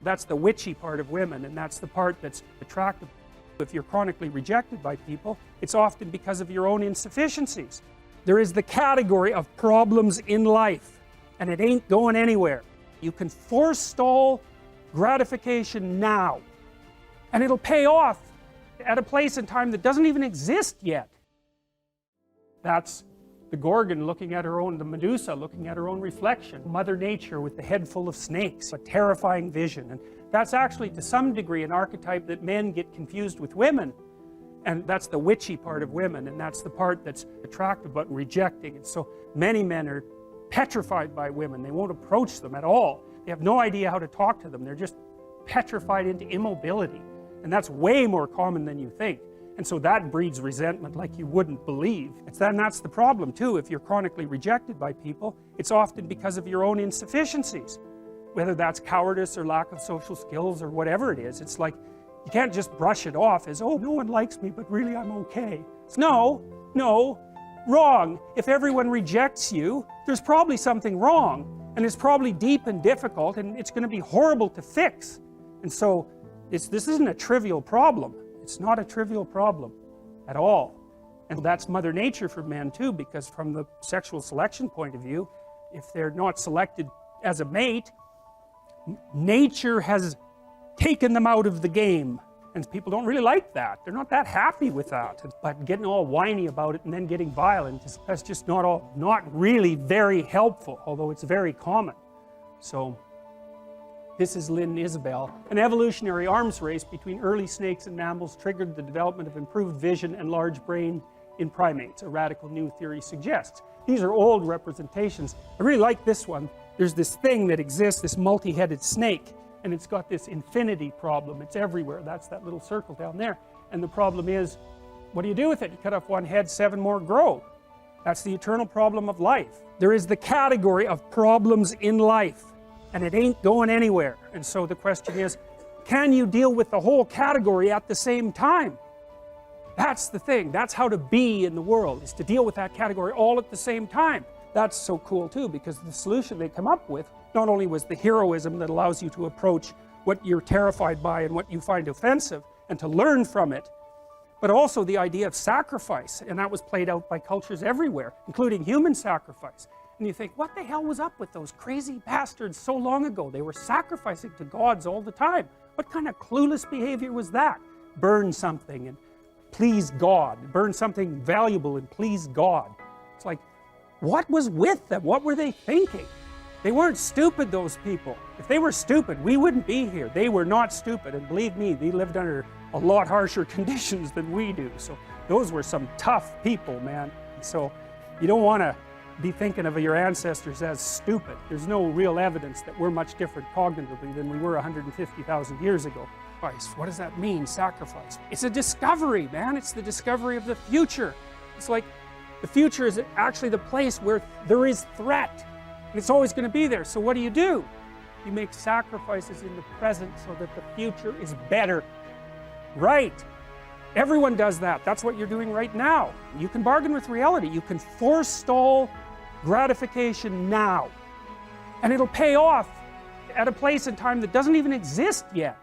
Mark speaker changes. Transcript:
Speaker 1: That's the witchy part of women, and that's the part that's attractive. If you're chronically rejected by people, it's often because of your own insufficiencies. There is the category of problems in life, and it ain't going anywhere. You can forestall gratification now, and it'll pay off at a place and time that doesn't even exist yet. That's the Gorgon looking at her own, the Medusa looking at her own reflection, Mother Nature with the head full of snakes, a terrifying vision. And that's actually to some degree an archetype that men get confused with women, and that's the witchy part of women, and that's the part that's attractive but rejecting. And so many men are petrified by women. They won't approach them at all. They have no idea how to talk to them. They're just petrified into immobility, and that's way more common than you think. And so that breeds resentment like you wouldn't believe. And that's the problem too. If you're chronically rejected by people, it's often because of your own insufficiencies. Whether that's cowardice or lack of social skills or whatever it is. It's like, you can't just brush it off as, oh, no one likes me, but really I'm okay. It's no, wrong. If everyone rejects you, there's probably something wrong. And it's probably deep and difficult, and it's going to be horrible to fix. And so, this isn't a trivial problem. It's not a trivial problem at all. And that's Mother Nature for men too, because from the sexual selection point of view, if they're not selected as a mate, nature has taken them out of the game. And people don't really like that. They're not that happy with that. But getting all whiny about it and then getting violent, that's just not really very helpful, although it's very common. So, this is Lynn Isabel. An evolutionary arms race between early snakes and mammals triggered the development of improved vision and large brain in primates, a radical new theory suggests. These are old representations. I really like this one. There's this thing that exists, this multi-headed snake, and it's got this infinity problem. It's everywhere. That's that little circle down there. And the problem is, what do you do with it? You cut off one head, 7 more grow. That's the eternal problem of life. There is the category of problems in life, and it ain't going anywhere. And so the question is, can you deal with the whole category at the same time? That's the thing. That's how to be in the world, is to deal with that category all at the same time. That's so cool too, because the solution they come up with not only was the heroism that allows you to approach what you're terrified by and what you find offensive and to learn from it, but also the idea of sacrifice, and that was played out by cultures everywhere, including human sacrifice. And you think, what the hell was up with those crazy bastards so long ago? They were sacrificing to gods all the time. What kind of clueless behavior was that? Burn something and please God. Burn something valuable and please God. It's like, what was with them? What were they thinking? They weren't stupid, those people. If they were stupid, we wouldn't be here. They were not stupid, and believe me, they lived under a lot harsher conditions than we do. So those were some tough people, man. So you don't want to be thinking of your ancestors as stupid. There's no real evidence that we're much different cognitively than we were 150,000 years ago. What does that mean, sacrifice? It's a discovery, man. It's the discovery of the future. It's like the future is actually the place where there is threat, and it's always going to be there. So what do? You make sacrifices in the present so that the future is better. Right. Everyone does that. That's what you're doing right now. You can bargain with reality. You can forestall gratification now, and it'll pay off at a place and time that doesn't even exist yet.